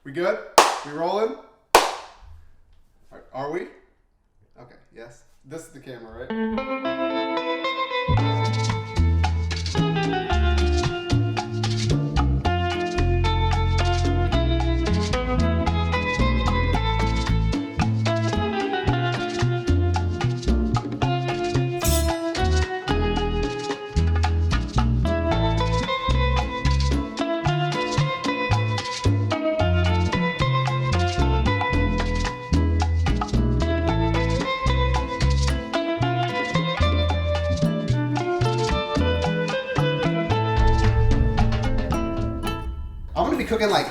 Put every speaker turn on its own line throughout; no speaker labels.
We good? We rolling? Are we? Okay, yes. This is the camera, right? I'm gonna be cooking like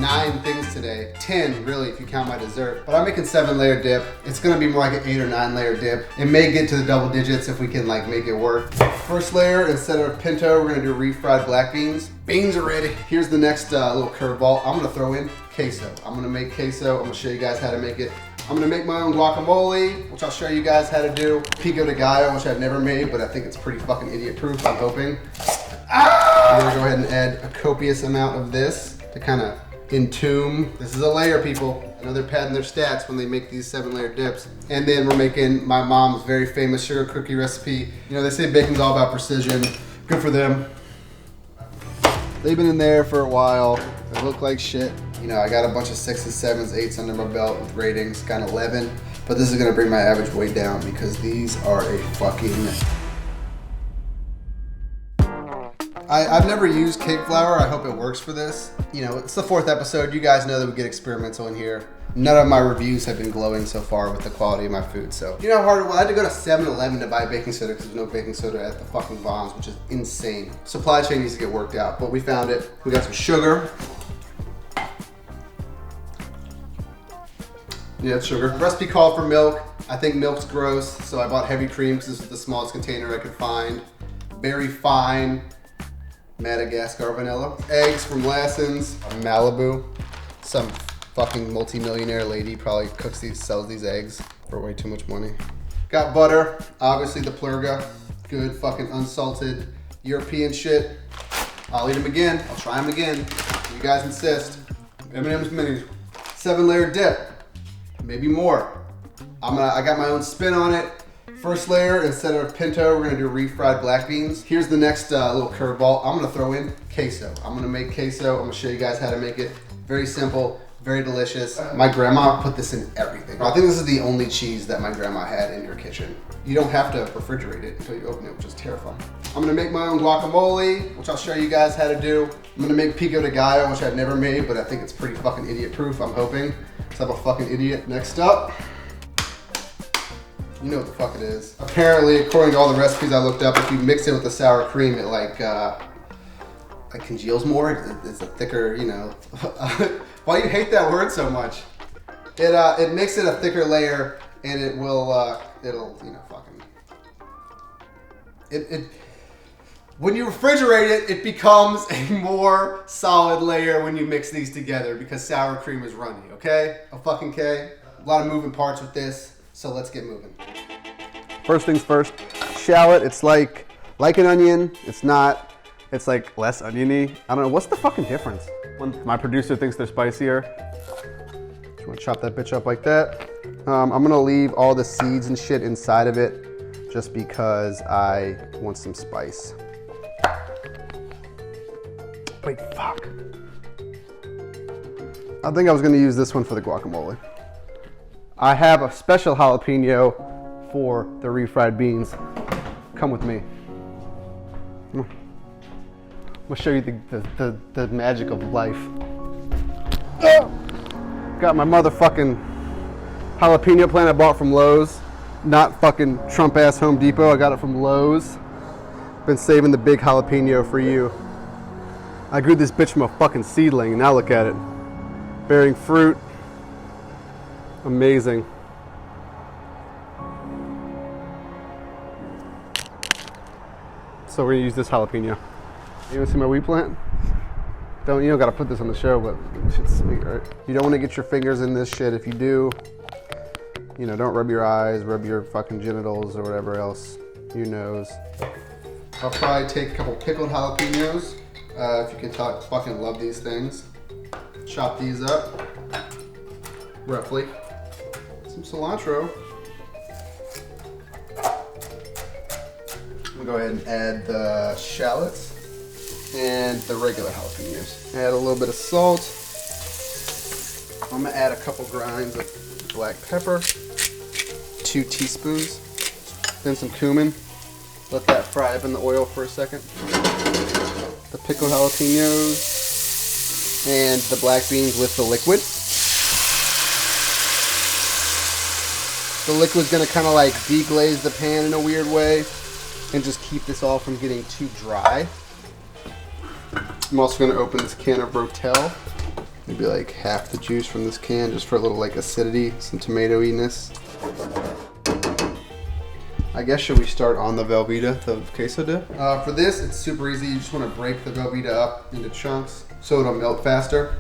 9 things today. 10 really if you count my dessert. But I'm making 7-layer dip. It's gonna be more like an 8 or 9-layer dip. It may get to the double digits if we can like make it work. First layer, instead of pinto, we're gonna do refried black beans. Beans are ready. Here's the next little curveball. I'm gonna throw in queso. I'm gonna make queso. I'm gonna show you guys how to make it. I'm gonna make my own guacamole, which I'll show you guys how to do. Pico De Gallo, which I've never made, but I think it's pretty fucking idiot proof, I'm hoping. I'm gonna go ahead and add a copious amount of this to kind of entomb. This is a layer, people. I know they're padding their stats when they make these 7-layer dips. And then we're making my mom's very famous sugar cookie recipe. You know, they say baking's all about precision. Good for them. They've been in there for a while. They look like shit. You know, I got a bunch of 6s, 7s, 8s under my belt with ratings, kind of 11. But this is gonna bring my average weight down because these are a fucking... I've never used cake flour. I hope it works for this. You know, it's the 4th episode. You guys know that we get experimental in here. None of my reviews have been glowing so far with the quality of my food. So, you know how hard it was? I had to go to 7-Eleven to buy baking soda because there's no baking soda at the fucking Vons, which is insane. Supply chain needs to get worked out, but we found it. We got some sugar. Yeah, it's sugar. The recipe called for milk. I think milk's gross, so I bought heavy cream because this is the smallest container I could find. Very fine Madagascar vanilla. Eggs from Lassen's, Malibu. Some fucking multi-millionaire lady probably cooks these, sells these eggs for way too much money. Got butter, obviously the Plurga. Good fucking unsalted European shit. I'll eat them again, I'll try them again. You guys insist. M&M's Minis. 7-layer dip, maybe more. I got my own spin on it. First layer, instead of pinto, we're gonna do refried black beans. Here's the next little curveball. I'm gonna throw in queso. I'm gonna make queso. I'm gonna show you guys how to make it. Very simple, very delicious. My grandma put this in everything. I think this is the only cheese that my grandma had in her kitchen. You don't have to refrigerate it until you open it, which is terrifying. I'm gonna make my own guacamole, which I'll show you guys how to do. I'm gonna make Pico De Gallo, which I've never made, but I think it's pretty fucking idiot proof, I'm hoping. Because I'm a fucking idiot. Next up, you know what the fuck it is. Apparently, according to all the recipes I looked up, if you mix it with the sour cream, it like congeals more. It's a thicker, you know. Why do you hate that word so much? It makes it a thicker layer, and it will, it'll, you know, fucking. When you refrigerate it, it becomes a more solid layer when you mix these together because sour cream is runny. Okay, a fucking K. A lot of moving parts with this. So let's get moving. First things first, shallot, it's like an onion, it's not, it's like less oniony. I don't know, what's the fucking difference? When my producer thinks they're spicier. You wanna chop that bitch up like that. I'm gonna leave all the seeds and shit inside of it just because I want some spice. Wait, fuck. I think I was gonna use this one for the guacamole. I have a special jalapeno for the refried beans. Come with me. I'm gonna show you the magic of life. Got my motherfucking jalapeno plant I bought from Lowe's. Not fucking Trump ass Home Depot. I got it from Lowe's. Been saving the big jalapeno for you. I grew this bitch from a fucking seedling and now look at it. Bearing fruit. Amazing. So we're gonna use this jalapeno. You wanna see my weed plant? You don't gotta put this on the show, but shit's sweet, right? You don't wanna get your fingers in this shit. If you do, you know, don't rub your eyes, rub your fucking genitals or whatever else, your nose. I'll probably take a couple pickled jalapenos. If you can talk, fucking love these things. chop these up, roughly. Some cilantro. I'm gonna go ahead and add the shallots and the regular jalapenos. Add a little bit of salt. I'm gonna add a couple grinds of black pepper, 2 teaspoons, then some cumin. Let that fry up in the oil for a second. The pickled jalapenos and the black beans with the liquid. The liquid's gonna kind of like deglaze the pan in a weird way and just keep this all from getting too dry. I'm also gonna open this can of Rotel. Maybe like half the juice from this can just for a little like acidity, some tomatoiness. I guess should we start on the Velveeta, the queso dip? For this, it's super easy. You just wanna break the Velveeta up into chunks so it'll melt faster.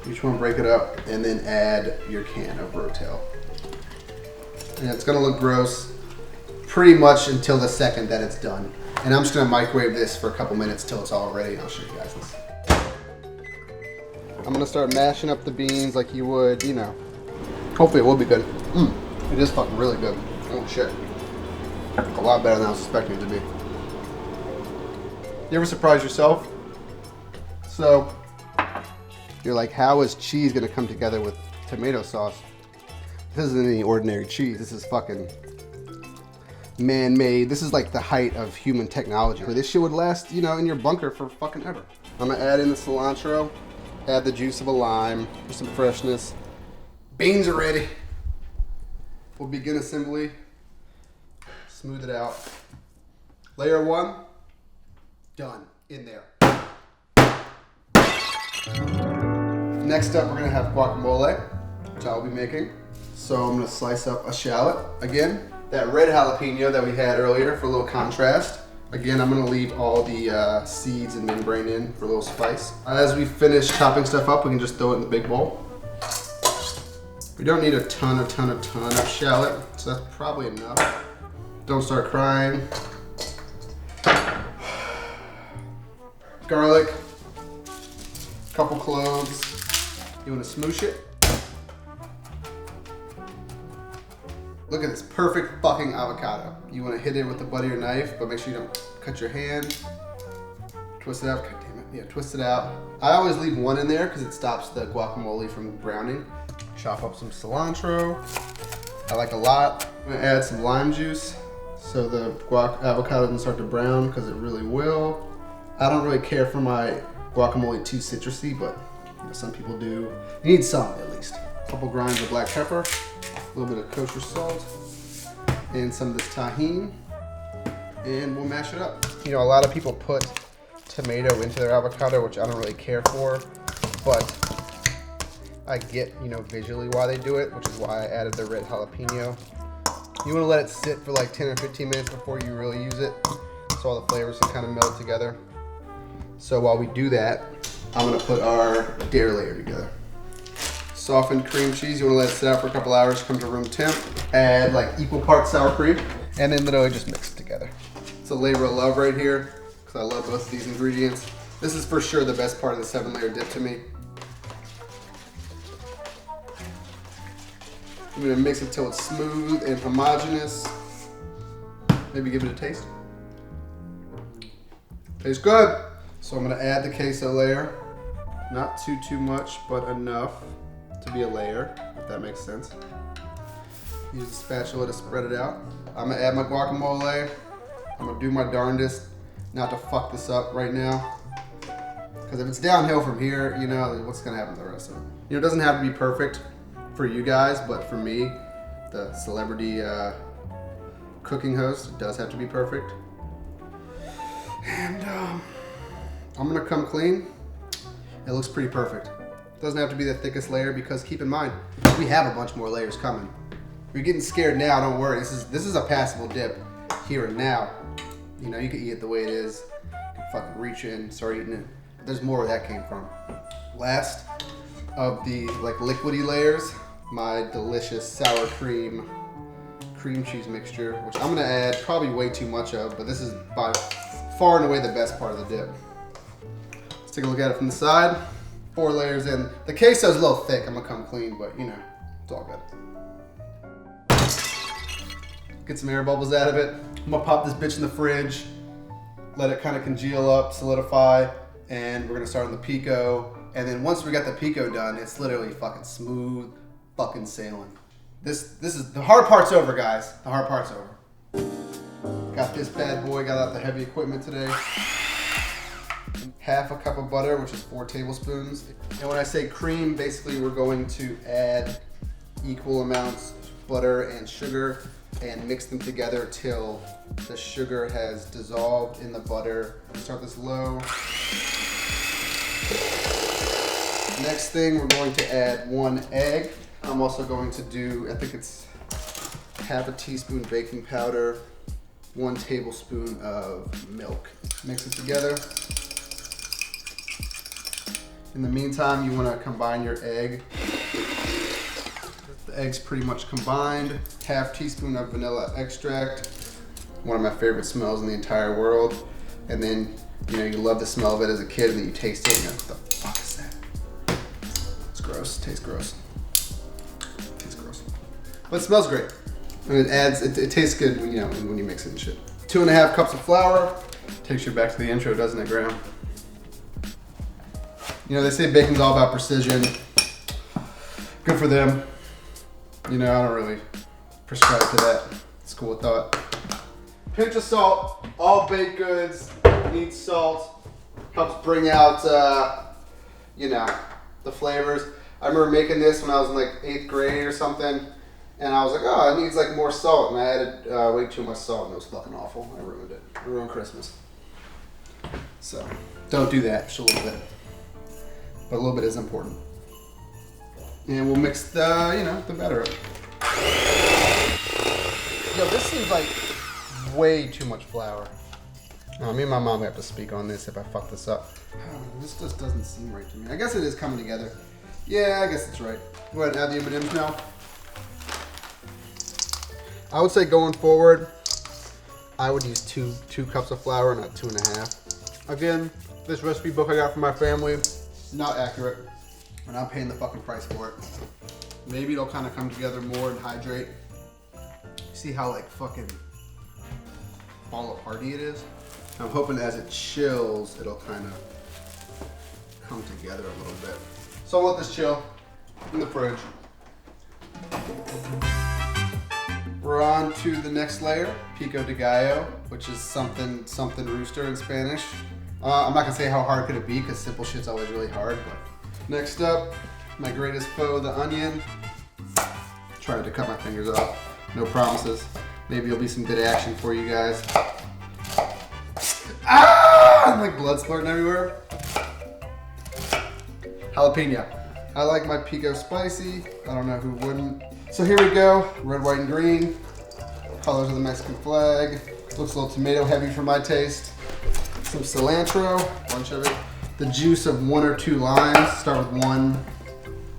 You just wanna break it up and then add your can of Rotel. And it's gonna look gross pretty much until the second that it's done. And I'm just gonna microwave this for a couple minutes till it's all ready, and I'll show you guys this. I'm gonna start mashing up the beans like you would, you know. Hopefully it will be good. It is fucking really good. Oh shit. A lot better than I was expecting it to be. You ever surprise yourself? So, you're like, how is cheese gonna come together with tomato sauce? This isn't any ordinary cheese. This is fucking man-made. This is like the height of human technology. This shit would last, you know, in your bunker for fucking ever. I'm gonna add in the cilantro, add the juice of a lime for some freshness. Beans are ready. We'll begin assembly. Smooth it out. Layer 1, done. In there. Next up, we're gonna have guacamole, which I'll be making. So I'm gonna slice up a shallot. Again, that red jalapeno that we had earlier for a little contrast. Again, I'm gonna leave all the seeds and membrane in for a little spice. As we finish chopping stuff up, we can just throw it in the big bowl. We don't need a ton of shallot, so that's probably enough. Don't start crying. Garlic, couple cloves. You wanna smoosh it? Look at this perfect fucking avocado. You want to hit it with the butt of your knife, but make sure you don't cut your hand. Twist it out. God damn it. Yeah, twist it out. I always leave one in there because it stops the guacamole from browning. Chop up some cilantro. I like a lot. I'm going to add some lime juice so the avocado doesn't start to brown, because it really will. I don't really care for my guacamole too citrusy, but you know, some people do. You need some at least. A couple grinds of black pepper. A little bit of kosher salt, and some of this tahini, and we'll mash it up. You know, a lot of people put tomato into their avocado, which I don't really care for, but I get, you know, visually why they do it, which is why I added the red jalapeno. You want to let it sit for like 10 or 15 minutes before you really use it, so all the flavors can kind of meld together. So while we do that, I'm going to put our dare layer together. Softened cream cheese, you want to let it sit out for a couple hours, come to room temp. Add like equal parts sour cream, and then literally just mix it together. It's a labor of love right here, because I love both of these ingredients. This is for sure the best part of the 7-layer dip to me. I'm going to mix it till it's smooth and homogeneous. Maybe give it a taste. Tastes good. So I'm going to add the queso layer. Not too much, but enough to be a layer, if that makes sense. Use a spatula to spread it out. I'm gonna add my guacamole. I'm gonna do my darndest not to fuck this up right now. Because if it's downhill from here, you know, what's gonna happen to the rest of it? You know, it doesn't have to be perfect for you guys, but for me, the celebrity cooking host, it does have to be perfect. And I'm gonna come clean. It looks pretty perfect. Doesn't have to be the thickest layer, because keep in mind, we have a bunch more layers coming. If you're getting scared now, don't worry. This is a passable dip here and now. You know, you can eat it the way it is. You can fucking reach in, start eating it. There's more where that came from. Last of the like liquidy layers, my delicious sour cream cheese mixture, which I'm gonna add probably way too much of, but this is by far and away the best part of the dip. Let's take a look at it from the side. 4 layers in. The queso's a little thick, I'm gonna come clean, but you know, it's all good. Get some air bubbles out of it. I'm gonna pop this bitch in the fridge, let it kind of congeal up, solidify, and we're gonna start on the pico. And then once we got the pico done, it's literally fucking smooth fucking sailing. This is, the hard part's over, guys. The hard part's over. Got this bad boy, got out the heavy equipment today. Half a cup of butter, which is 4 tablespoons. And when I say cream, basically we're going to add equal amounts of butter and sugar and mix them together till the sugar has dissolved in the butter. Start this low. Next thing, we're going to add 1 egg. I'm also going to do, I think it's half a teaspoon baking powder, 1 tablespoon of milk. Mix it together. In the meantime, you want to combine your egg. The egg's pretty much combined. Half teaspoon of vanilla extract. One of my favorite smells in the entire world. And then, you know, you love the smell of it as a kid and then you taste it and you're like, what the fuck is that? It's gross, tastes gross. Tastes gross. But it smells great. And it adds, it tastes good when, you know, when you mix it and shit. 2.5 cups of flour. Takes you back to the intro, doesn't it, Graham? You know, they say bacon's all about precision. Good for them. You know, I don't really prescribe to that. School of thought. Pinch of salt. All baked goods need salt. Helps bring out, you know, the flavors. I remember making this when I was in like 8th grade or something. And I was like, oh, it needs like more salt. And I added way too much salt and it was fucking awful. I ruined it. I ruined Christmas. So, don't do that. Just a little bit. But a little bit is important. And we'll mix the, you know, the batter up. Yo, this seems like way too much flour. Me and my mom have to speak on this if I fuck this up. This just doesn't seem right to me. I guess it is coming together. Yeah, I guess it's right. Go ahead and add the M&Ms now. I would say going forward, I would use two cups of flour, not 2.5. Again, this recipe book I got from my family, not accurate. And I'm paying the fucking price for it. Maybe it'll kind of come together more and hydrate. See how like fucking fall aparty it is? I'm hoping as it chills, it'll kind of come together a little bit. So I'll let this chill in the fridge. We're on to the next layer, Pico De Gallo, which is something rooster in Spanish. I'm not gonna say how hard could it be, because simple shit's always really hard, but. Next up, my greatest foe, the onion. Tried to cut my fingers off, no promises. Maybe it'll be some good action for you guys. Ah! I'm like blood splurting everywhere. Jalapeno. I like my pico spicy. I don't know who wouldn't. So here we go, red, white, and green. Colors of the Mexican flag. Looks a little tomato heavy for my taste. Some cilantro, a bunch of it. The juice of 1 or 2 limes. Start with 1.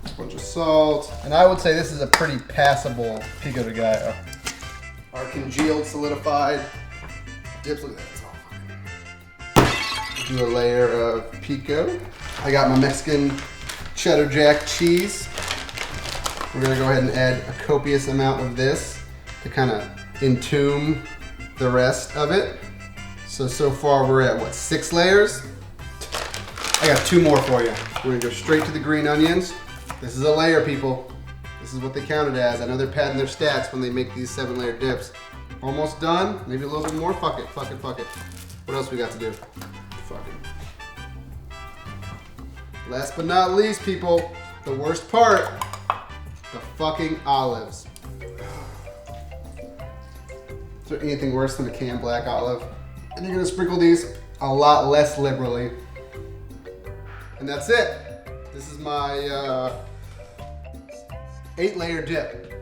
A bunch of salt. And I would say this is a pretty passable Pico De Gallo. Our congealed, solidified dips. Look at that, it's all fucking. Do a layer of pico. I got my Mexican cheddar jack cheese. We're gonna go ahead and add a copious amount of this to kind of entomb the rest of it. So far we're at what, 6 layers? I got 2 more for you. We're gonna go straight to the green onions. This is a layer, people. This is what they counted as. I know they're padding their stats when they make these 7-layer dips. Almost done, maybe a little bit more. Fuck it, fuck it, fuck it. What else we got to do? Fuck it. Last but not least, people, the worst part, the fucking olives. Is there anything worse than a canned black olive? And you're gonna sprinkle these a lot less liberally. And that's it. This is my 8-layer dip.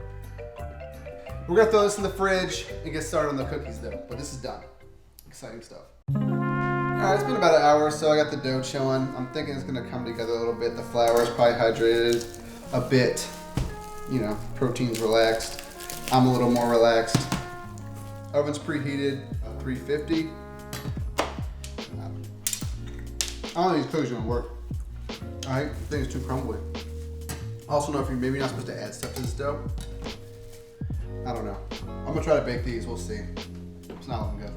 We're gonna throw this in the fridge and get started on the cookies though, but this is done. Exciting stuff. Alright, it's been about an hour or so. I got the dough chilling. I'm thinking it's gonna come together a little bit. The flour is probably hydrated a bit. You know, protein's relaxed. I'm a little more relaxed. Oven's preheated, 350. I don't think these cookies are gonna work. I think it's too crumbly. Also know if you're maybe not supposed to add stuff to this dough. I don't know. I'm gonna try to bake these, we'll see. It's not looking good.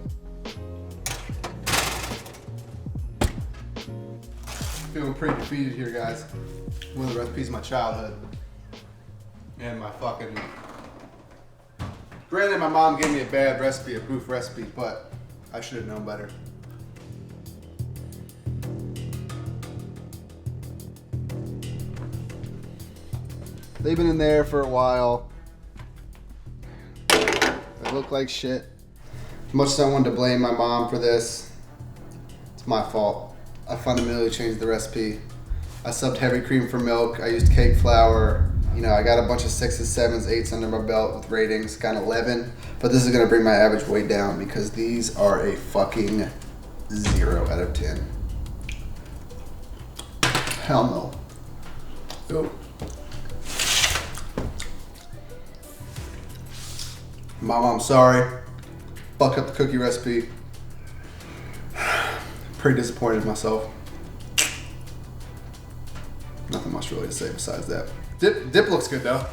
Feeling pretty defeated here, guys. One of the recipes of my childhood. And my fucking... Granted, my mom gave me a bad recipe, a boof recipe, but I should have known better. They've been in there for a while. They look like shit. As much as I wanted to blame my mom for this, it's my fault. I fundamentally changed the recipe. I subbed heavy cream for milk. I used cake flour. You know, I got a bunch of 6s, 7s, 8s under my belt with ratings, got an 11. But this is gonna bring my average way down because these are a fucking 0 out of 10. Hell no. Ooh. Mom, I'm sorry. Fucked up the cookie recipe. Pretty disappointed in myself. Nothing much really to say besides that. Dip looks good though.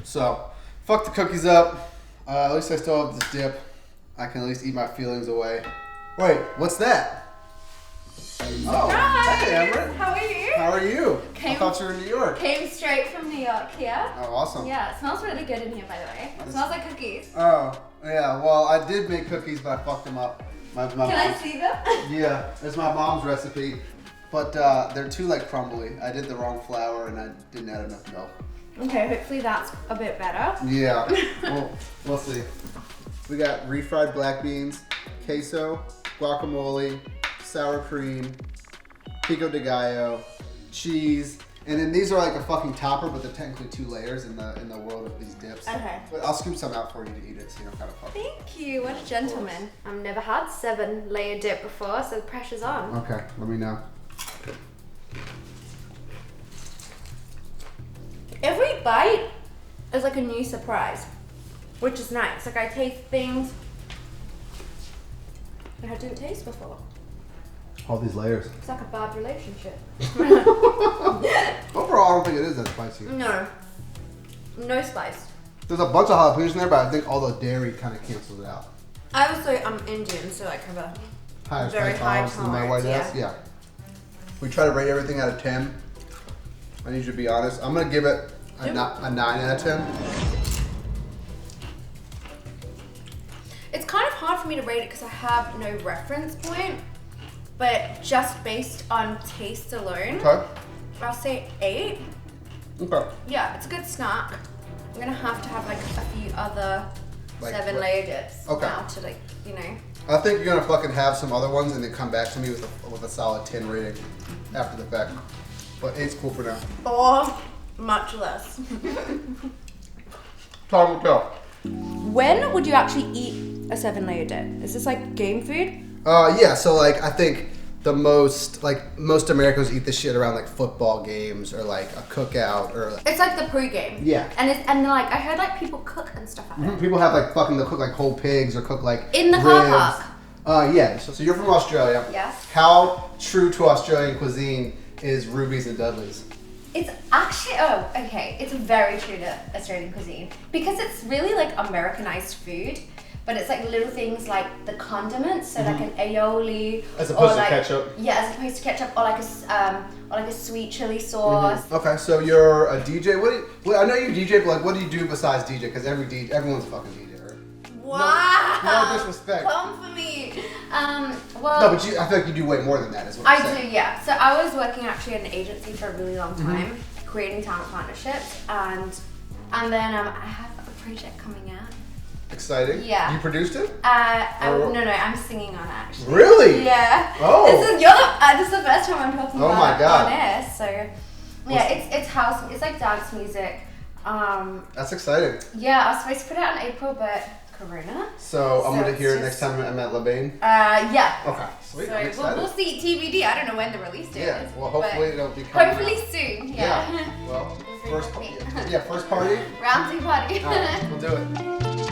So, fuck the cookies up. At least I still have this dip. I can at least eat my feelings away. Wait, what's that? Oh, hey Amber.
How are you?
How are you? I thought you were in New York.
Came straight from New York here.
Oh, awesome.
Yeah, it smells really good in here, by the way. It smells like cookies.
Oh, yeah. Well, I did make cookies, but I fucked them up.
Can I see them?
Yeah, it's my mom's recipe, but they're too like crumbly. I did the wrong flour and I didn't add enough milk.
Okay, hopefully that's a bit better.
Yeah, we'll see. We got refried black beans, queso, guacamole, sour cream, Pico De Gallo, cheese, and then these are like a fucking topper, but they're technically 2 layers in the world of these dips.
Okay.
But I'll scoop some out for you to eat it, so you don't kind of fuck.
Thank you. What a gentleman. I've never had 7-layer dip before, so the pressure's on.
Okay, let me know.
Every bite is like a new surprise, which is nice. Like I taste things that I didn't taste before.
All these layers.
It's like a bad relationship.
Overall, I don't think it is that spicy.
No. No spice.
There's a bunch of jalapenos in there, but I think all the dairy kind of cancels it out.
I would say I'm Indian, so like have a
Higher
very
spice
high
tolerance than my white
tolerance,
ass. Yeah. We try to rate everything out of 10. I need you to be honest. I'm gonna give it a 9 out of 10.
It's kind of hard for me to rate it because I have no reference point, but just based on taste alone,
Okay.
I'll say 8.
Okay.
Yeah, it's a good snack. I'm gonna have to have like a few other
Like
7-layer dips
Okay.
now to like, you know.
I think you're gonna fucking have some other ones and then come back to me with a solid 10 rating after the fact. But 8's cool for now.
Or much less.
Time will tell.
When would you actually eat a 7-layer dip? Is this like game food?
Yeah, so like I think most Americans eat this shit around like football games or like a cookout or like,
It's like the pre-game.
Yeah.
And like I heard like people cook and stuff at it.
people have like fucking they'll cook like whole pigs or cook like
In the
ribs.
car park.
Yeah. So you're from Australia.
Yes.
How true to Australian cuisine is Ruby's and Dudley's?
It's actually, it's very true to Australian cuisine because it's really like Americanized food, but it's like little things like the condiments, so like an aioli,
As opposed to
like,
ketchup.
Yeah, as opposed to ketchup, or like a sweet chili sauce.
Okay, so you're a DJ. I know you DJ, but like, what do you do besides DJ? Because everyone's a fucking DJ, right?
Wow.
No disrespect.
Come for me.
No, but I feel like you do way more than that, is what I'm saying.
I do, yeah. So I was working actually at an agency for a really long time, creating talent partnerships, and then I have a project coming out.
Exciting.
Yeah.
You produced it?
No, I'm singing on it actually.
Really?
Yeah.
Oh.
This is the first time I'm talking
Oh
about
my
it
God.
on air. So yeah, it's house. It's like dance music.
That's exciting.
Yeah, I was supposed to put it out in April, but Corona.
So I'm gonna
it's
hear it
just-
next time I'm at LaBaine.
Yeah.
Okay. Sweet. I'm
So
excited.
we'll see TBD. I don't know when the release date
Yeah.
is.
Well, hopefully
but
it'll be coming
hopefully
out.
soon. Yeah.
Well, first party.
Round 2 party.
All right, we'll do it.